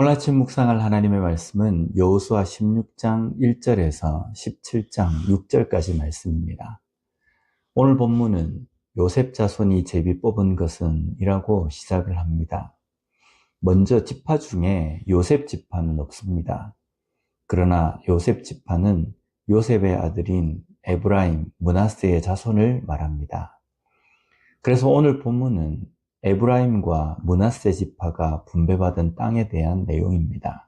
오늘 아침 묵상할 하나님의 말씀은 여호수아 16장 1절에서 17장 6절까지 말씀입니다. 오늘 본문은 요셉 자손이 제비 뽑은 것은 이라고 시작을 합니다. 먼저 지파 중에 요셉 지파는 없습니다. 그러나 요셉 지파는 요셉의 아들인 에브라임, 므낫세의 자손을 말합니다. 그래서 오늘 본문은 에브라임과 므낫세 지파가 분배받은 땅에 대한 내용입니다.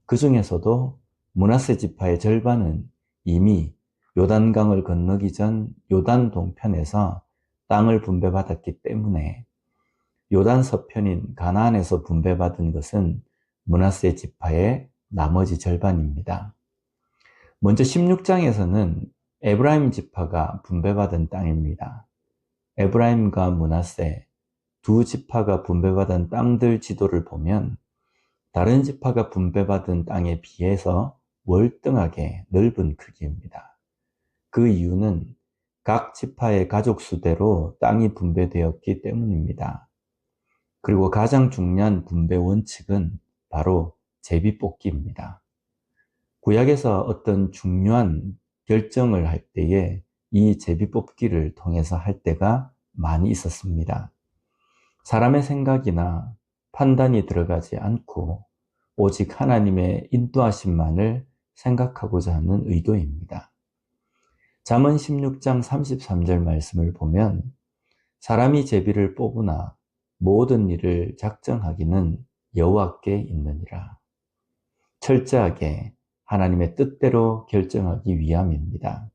그 중에서도 므낫세 지파의 절반은 이미 요단강을 건너기 전 요단 동편에서 땅을 분배받았기 때문에 요단 서편인 가나안에서 분배받은 것은 므낫세 지파의 나머지 절반입니다. 먼저 16장에서는 에브라임 지파가 분배받은 땅입니다. 에브라임과 므낫세 두 지파가 분배받은 땅들 지도를 보면 다른 지파가 분배받은 땅에 비해서 월등하게 넓은 크기입니다. 그 이유는 각 지파의 가족 수대로 땅이 분배되었기 때문입니다. 그리고 가장 중요한 분배 원칙은 바로 제비뽑기입니다. 구약에서 어떤 중요한 결정을 할 때에 이 제비뽑기를 통해서 할 때가 많이 있었습니다. 사람의 생각이나 판단이 들어가지 않고 오직 하나님의 인도하심만을 생각하고자 하는 의도입니다. 잠언 16장 33절 말씀을 보면 사람이 제비를 뽑으나 모든 일을 작정하기는 여호와께 있느니라. 철저하게 하나님의 뜻대로 결정하기 위함입니다.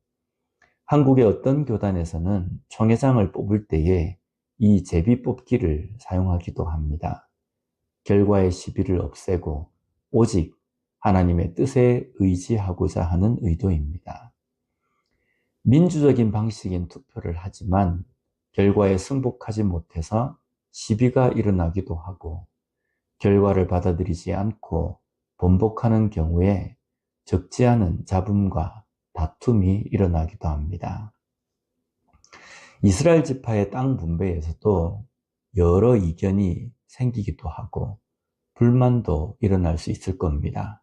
한국의 어떤 교단에서는 총회장을 뽑을 때에 이 제비 뽑기를 사용하기도 합니다. 결과의 시비를 없애고 오직 하나님의 뜻에 의지하고자 하는 의도입니다. 민주적인 방식인 투표를 하지만 결과에 승복하지 못해서 시비가 일어나기도 하고 결과를 받아들이지 않고 번복하는 경우에 적지 않은 잡음과 다툼이 일어나기도 합니다. 이스라엘 지파의 땅 분배에서도 여러 이견이 생기기도 하고 불만도 일어날 수 있을 겁니다.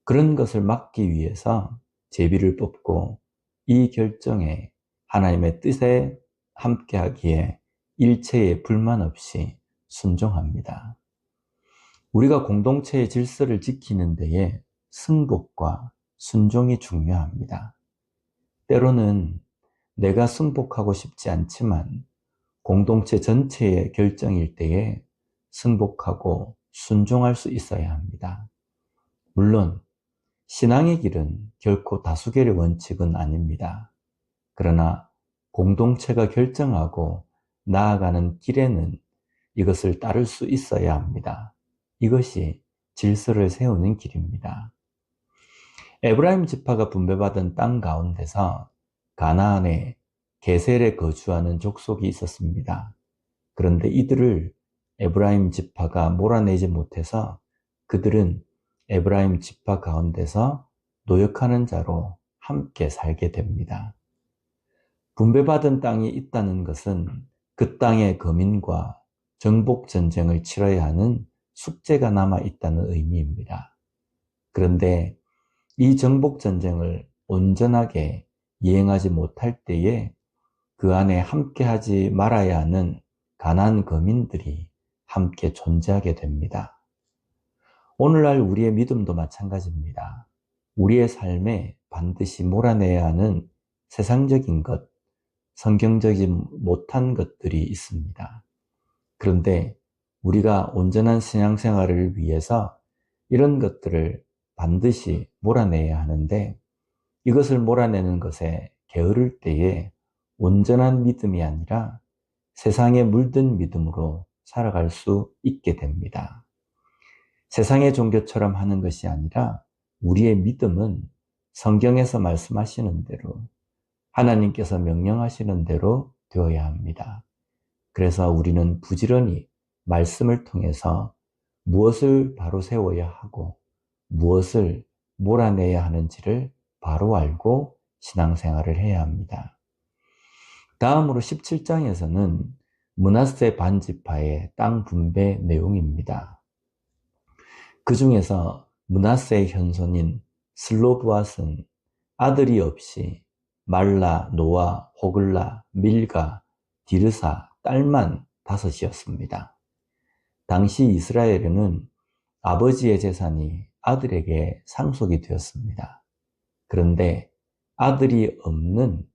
그런 것을 막기 위해서 제비를 뽑고 이 결정에 하나님의 뜻에 함께하기에 일체의 불만 없이 순종합니다. 우리가 공동체의 질서를 지키는 데에 승복과 순종이 중요합니다. 때로는 내가 승복하고 싶지 않지만 공동체 전체의 결정일 때에 승복하고 순종할 수 있어야 합니다. 물론 신앙의 길은 결코 다수결의 원칙은 아닙니다. 그러나 공동체가 결정하고 나아가는 길에는 이것을 따를 수 있어야 합니다. 이것이 질서를 세우는 길입니다. 에브라임 지파가 분배받은 땅 가운데서 가나안에 게셀에 거주하는 족속이 있었습니다. 그런데 이들을 에브라임 지파가 몰아내지 못해서 그들은 에브라임 지파 가운데서 노역하는 자로 함께 살게 됩니다. 분배받은 땅이 있다는 것은 그 땅의 거민과 정복 전쟁을 치러야 하는 숙제가 남아 있다는 의미입니다. 그런데 이 정복 전쟁을 온전하게 이행하지 못할 때에 그 안에 함께하지 말아야 하는 가나안 거민들이 함께 존재하게 됩니다. 오늘날 우리의 믿음도 마찬가지입니다. 우리의 삶에 반드시 몰아내야 하는 세상적인 것, 성경적이지 못한 것들이 있습니다. 그런데 우리가 온전한 신앙생활을 위해서 이런 것들을 반드시 몰아내야 하는데 이것을 몰아내는 것에 게으를 때에 온전한 믿음이 아니라 세상에 물든 믿음으로 살아갈 수 있게 됩니다. 세상의 종교처럼 하는 것이 아니라 우리의 믿음은 성경에서 말씀하시는 대로 하나님께서 명령하시는 대로 되어야 합니다. 그래서 우리는 부지런히 말씀을 통해서 무엇을 바로 세워야 하고 무엇을 몰아내야 하는지를 바로 알고 신앙생활을 해야 합니다. 다음으로 17장에서는 므낫세 반지파의 땅 분배 내용입니다. 그 중에서 므낫세의 현손인 슬로브앗은 아들이 없이 말라, 노아, 호글라, 밀가, 디르사, 딸만 5이었습니다. 당시 이스라엘에는 아버지의 재산이 아들에게 상속이 되었습니다. 그런데 아들이 없는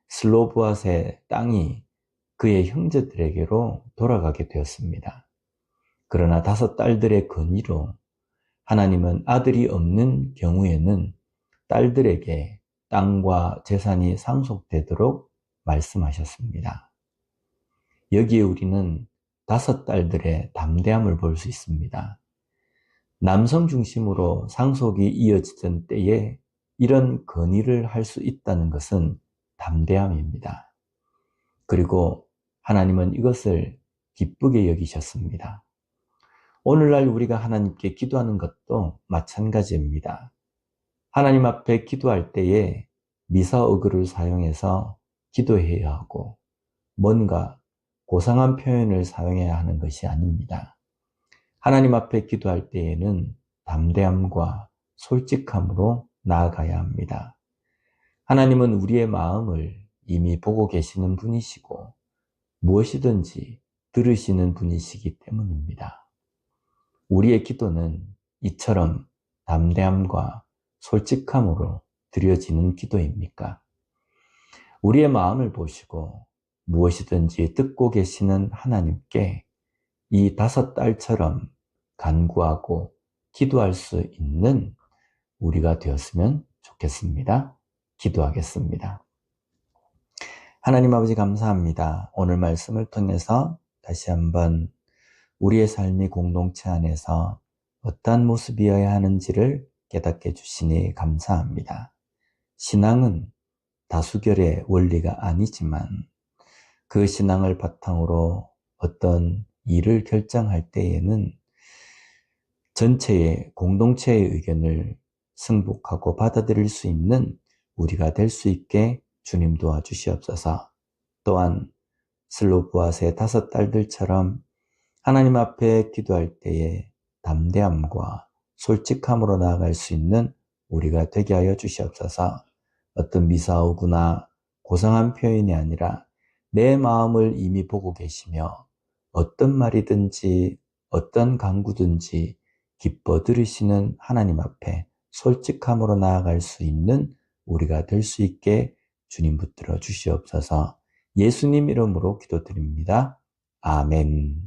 슬로브앗의 땅이 그의 형제들에게로 돌아가게 되었습니다. 그러나 5딸들의 건의로 하나님은 아들이 없는 경우에는 딸들에게 땅과 재산이 상속되도록 말씀하셨습니다. 여기에 우리는 5딸들의 담대함을 볼 수 있습니다. 남성 중심으로 상속이 이어지던 때에 이런 건의를 할 수 있다는 것은 담대함입니다. 그리고 하나님은 이것을 기쁘게 여기셨습니다. 오늘날 우리가 하나님께 기도하는 것도 마찬가지입니다. 하나님 앞에 기도할 때에 미사어구를 사용해서 기도해야 하고 뭔가 고상한 표현을 사용해야 하는 것이 아닙니다. 하나님 앞에 기도할 때에는 담대함과 솔직함으로 나아가야 합니다. 하나님은 우리의 마음을 이미 보고 계시는 분이시고 무엇이든지 들으시는 분이시기 때문입니다. 우리의 기도는 이처럼 담대함과 솔직함으로 드려지는 기도입니까? 우리의 마음을 보시고 무엇이든지 듣고 계시는 하나님께 이 5딸처럼 간구하고 기도할 수 있는 우리가 되었으면 좋겠습니다. 기도하겠습니다. 하나님 아버지 감사합니다. 오늘 말씀을 통해서 다시 한번 우리의 삶이 공동체 안에서 어떠한 모습이어야 하는지를 깨닫게 해주시니 감사합니다. 신앙은 다수결의 원리가 아니지만 그 신앙을 바탕으로 어떤 일을 결정할 때에는 전체의 공동체의 의견을 승복하고 받아들일 수 있는 우리가 될 수 있게 주님 도와주시옵소서. 또한 슬로브앗의 5딸들처럼 하나님 앞에 기도할 때에 담대함과 솔직함으로 나아갈 수 있는 우리가 되게 하여 주시옵소서. 어떤 미사오구나 고상한 표현이 아니라 내 마음을 이미 보고 계시며 어떤 말이든지 어떤 간구든지 기뻐 들으시는 하나님 앞에 솔직함으로 나아갈 수 있는 우리가 될 수 있게 주님 붙들어 주시옵소서. 예수님 이름으로 기도드립니다. 아멘.